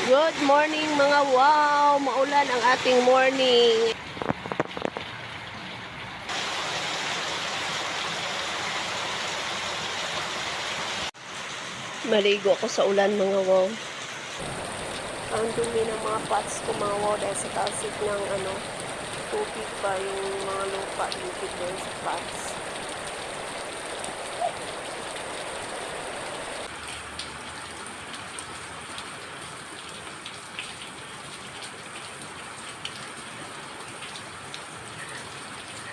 Good morning mga wow! Maulan ang ating morning. Maligo ako sa ulan mga wow. Ang dumi ng mga pots ko mga wow dahil sa talsik ng tubig pa yung mga lupa liquid doon sa pots.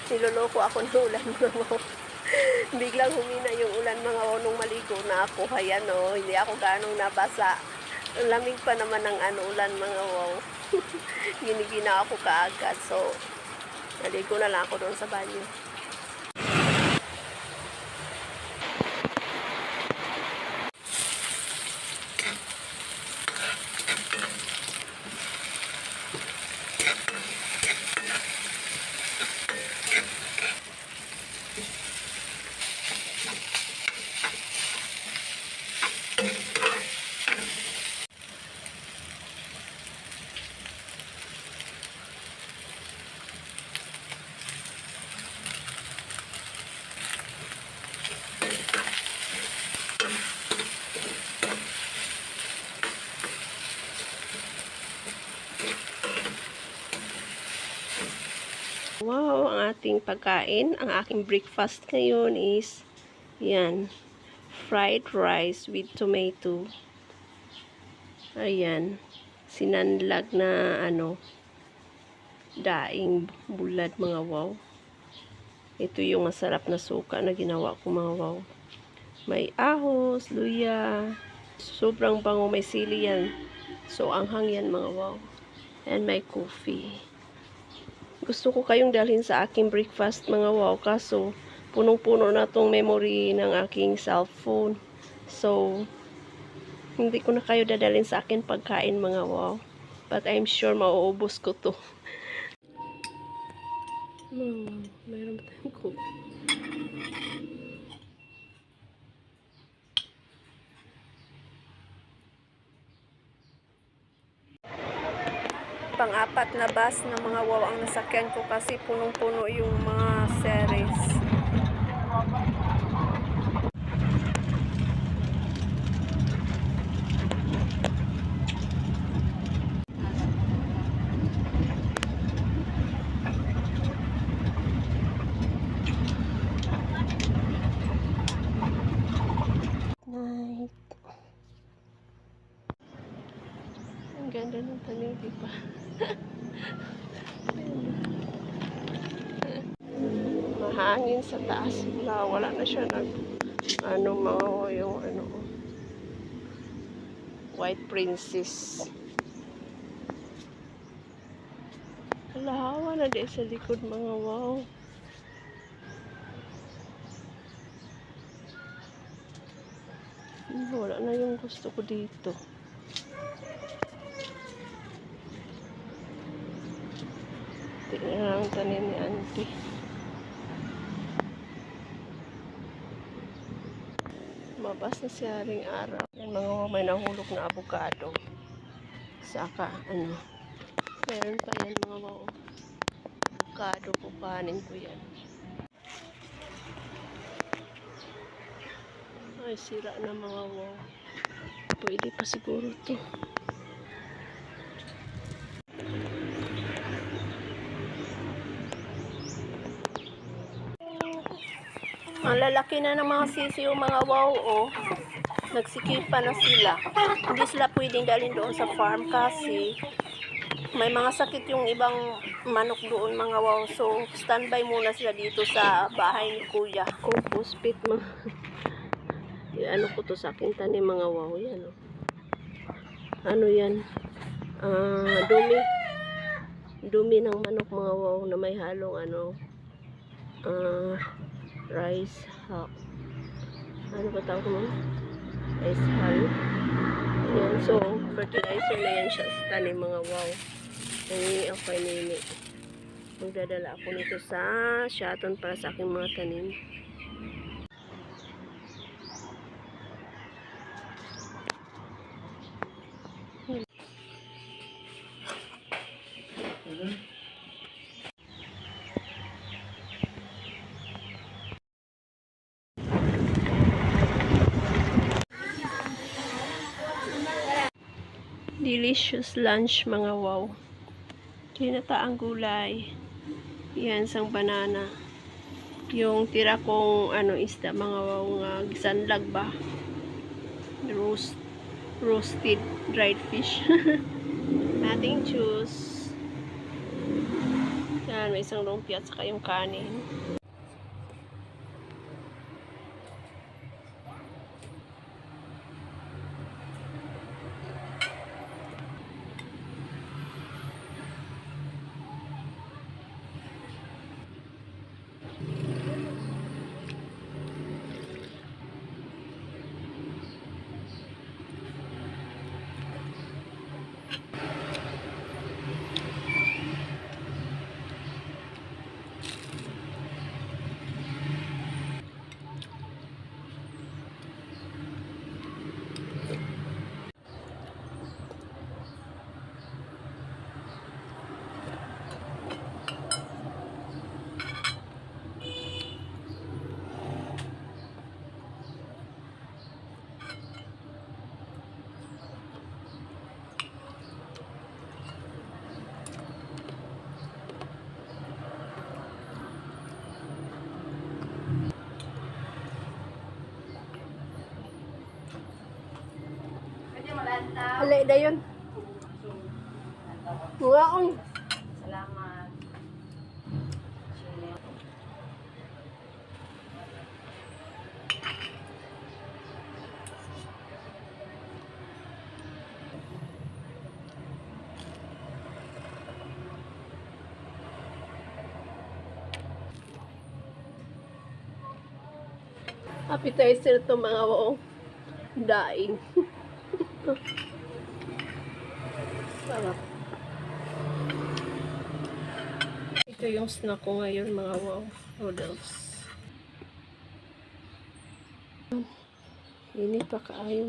Niloloko ako ng ulan mga wow. Biglang humina yung ulan mga wow nung maligo na ako. Ayan hindi ako ganong nabasa. Ang lamig pa naman ng ulan mga wow. Ginigina ako kaagad. So, naligo na lang ako doon sa banyo. Wow, ang ating pagkain, ang aking breakfast ngayon is yan, fried rice with tomato. Ayan, sinanlag na daing bulad mga wow. Ito yung masarap na suka na ginawa ko mga wow. May ahos, luya, sobrang bango, may sili yan. So, anghang yan mga wow. And may coffee. Gusto ko kayong dalhin sa aking breakfast mga wow, kaso punong-puno na tong memory ng aking cellphone. So, hindi ko na kayo dadalhin sa akin pagkain mga wow. But I'm sure mauubos ko to. Mayroon ba tayong coffee? Pang-apat na bus ng mga wow ang nasakyan ko kasi punong-puno yung mga series. Night. Ang ganda ng tanim, di ba? Mahangin sa taas. Wala na siya yung White Princess. Halahawa na din sa likod mga wow. Wala na yung gusto ko dito. Tingnan lang ang tanim ni auntie. Mabas na siya ring araw. Yan mga may nahulog na avocado. Saka meron pa yan mga wow. Avocado po, panin ko yan. Ay, sira na mga wow. Pwede pa siguro to. Ang lalaki na ng mga sisiyo mga wow nagsikipa na sila. Hindi sila pwedeng dalhin doon sa farm kasi may mga sakit yung ibang manok doon mga wow. So, standby muna sila dito sa bahay ni Kuya. Compost pit mga. Ko to sa aking tanim mga wow. Yan yan? Dumi ng manok mga wow na may halong rice hull. Ano ba tawag mo? Rice hull. Yan. So, fertilizer na yan siya sa tanim mga wow. Nangingi ako kay Nini. Magdadala ako nito sa Shaton para sa aking mga tanim. Delicious lunch mga wow. Ginataang gulay. Yan sang banana. Yung tira kong isda mga wow nga gisanlag ba. Roasted dried fish. Ating juice. Yan, may isang lumpia at saka yung kanin. Alay da yun. Mga kong. Salamat. Appetizer to mga wow. Daing. Sarap. Ito yung snack ko ngayon mga wow. Noodles. Init pa kaayo.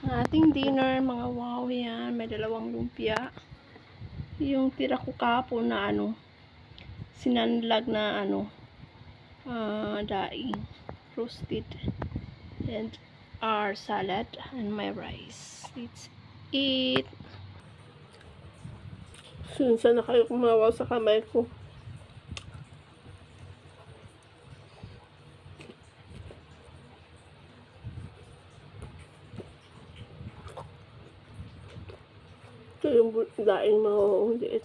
Ang ating dinner, mga wow yan. May dalawang lumpia. Yung tira ko kahapon na sinanlag na daing. Roasted. And our salad and my rice. Let's eat. Sunsa na kayo kumawaw sa kamay ko. Ito yung daing mga liit.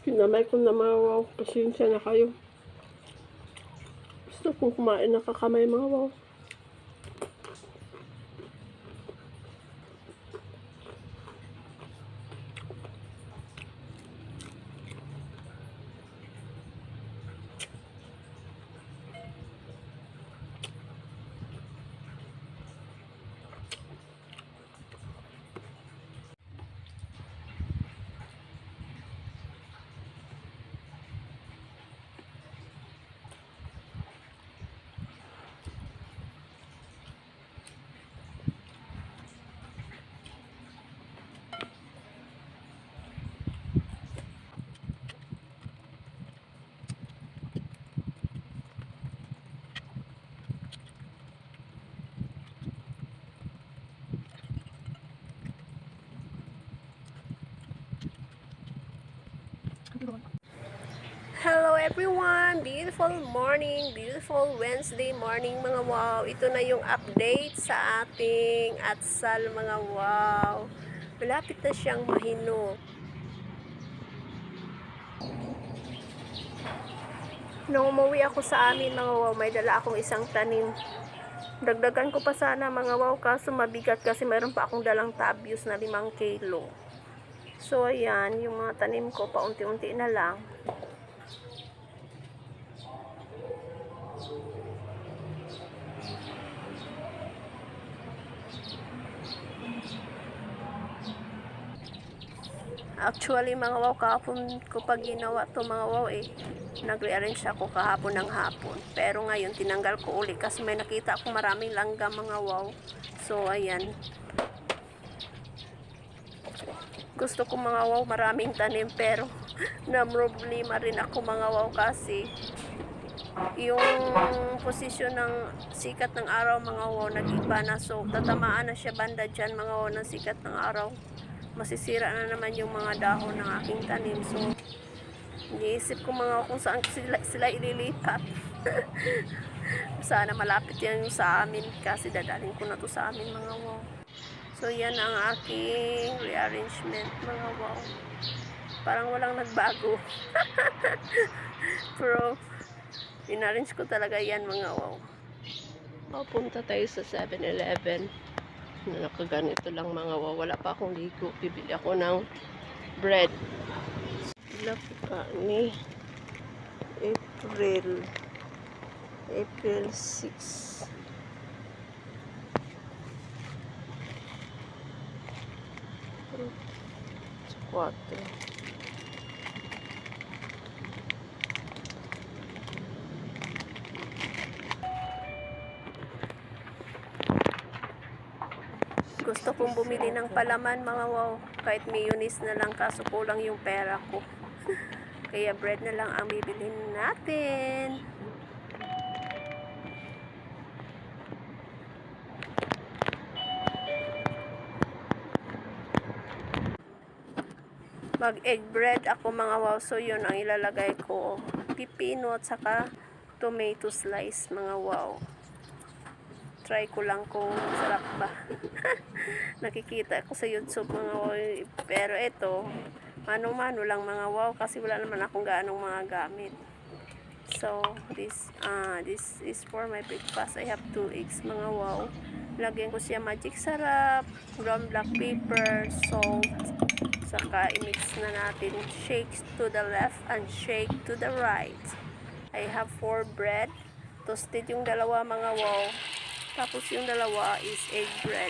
Kinamay ko na mga wow. Pasensya na kayo. Gusto kong kumain na kakamay mga wow. everyone! Beautiful morning, beautiful Wednesday morning mga wow. Ito na yung update sa ating atsal mga wow. Malapit na siyang mahinog. Nung umuwi ako sa amin mga wow, may dala akong isang tanim. Dagdagan ko pa sana mga wow, kaso mabigat kasi mayroon pa akong dalang tabios na 5 kilo. So ayan, yung mga tanim ko paunti-unti na lang. Actually mga wow, kahapon ko pa ginawa to mga wow nag-rearrange ako kahapon ng hapon. Pero ngayon tinanggal ko uli kasi may nakita akong maraming langgam mga wow. So ayan. Gusto ko mga wow maraming tanim pero na problema rin ako mga wow kasi yung posisyon ng sikat ng araw mga wow nag-iba na, so tatamaan na siya banda dyan mga wow ng sikat ng araw. Masisira na naman yung mga dahon ng aking tanim. So iniisip ko mga kung saan sila ililipat. Sana malapit yan yung sa amin kasi dadaling ko na to sa amin mga wow. So yan ang aking rearrangement mga wow. Parang walang nagbago. Pero inarrange ko talaga yan mga wow. Papunta tayo sa 7-Eleven. Nakaganito lang mga wow. Wala pa akong ligo. Bibili ako ng bread. Lapuka ni April 6. Quatro. Gusto kong bumili ng palaman mga wow, kahit mayonnaise na lang kaso kulang yung pera ko. Kaya bread na lang ang bibilhin natin. Mag egg bread ako mga wow, so yun ang ilalagay ko. Pipino at saka tomato slice mga wow. Try ko lang kung sarap ba. Nakikita ko sa YouTube mga wow, pero ito mano-mano lang mga wow kasi wala naman akong gaanong mga gamit. So this is for my breakfast. I have 2 eggs mga wow. Lagyan ko siya magic sarap, ground black pepper, salt, saka i-mix na natin. Shake to the left and shake to the right. I have 4 bread. Toasted yung dalawa mga wow. Tapos yung dalawa is egg bread.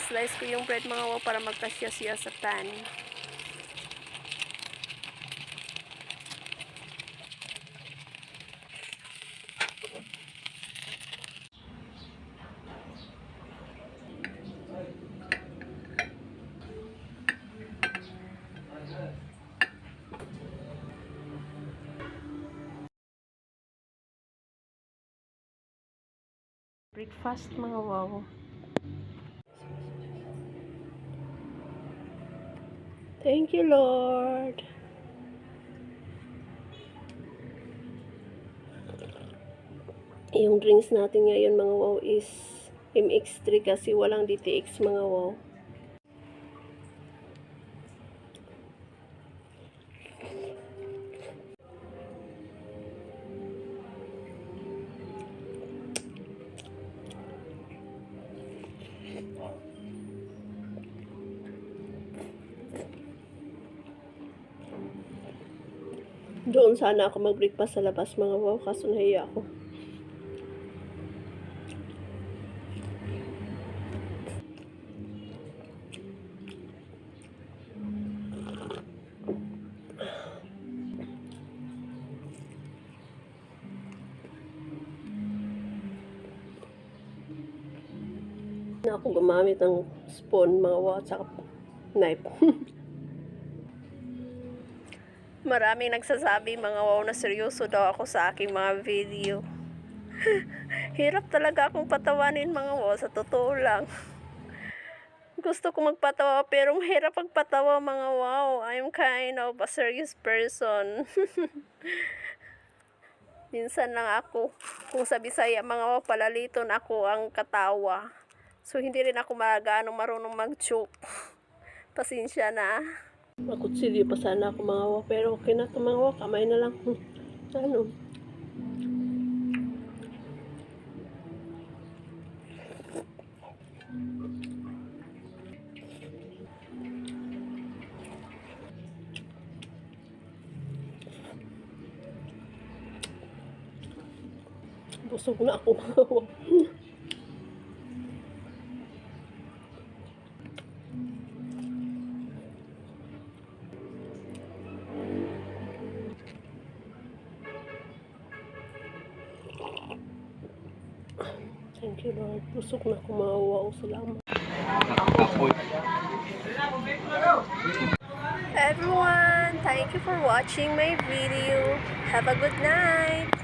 Slice ko yung bread mga wow para magkasya siya sa pan. Breakfast mga wow. Thank you Lord. Yung drinks natin ngayon mga wow is MX3 kasi walang DTX mga wow. Doon sana ako mag-breakfast sa labas mga wow, kaso nahiya ako. Na ako gumamit ng spoon mga wow at saka knife. Maraming nagsasabi mga wow na seryoso daw ako sa aking mga video. Hirap talaga akong patawanin mga wow, sa totoo lang. Gusto ko magpatawa pero mahirap magpatawa mga wow. I'm kind of a serious person. Minsan lang ako, kung sa Bisaya mga wow, palaliton ako ang katawa. So hindi rin ako gaano marunong mag-joke. Pasensya na. Makutsilyo pa sana ako mga wow, pero okay na ito mga wow, kamay na lang. Ano? Busog na ako mga wow. Thank you Lord. Busog na ako mga wow. Salamat. Everyone, thank you for watching my video. Have a good night.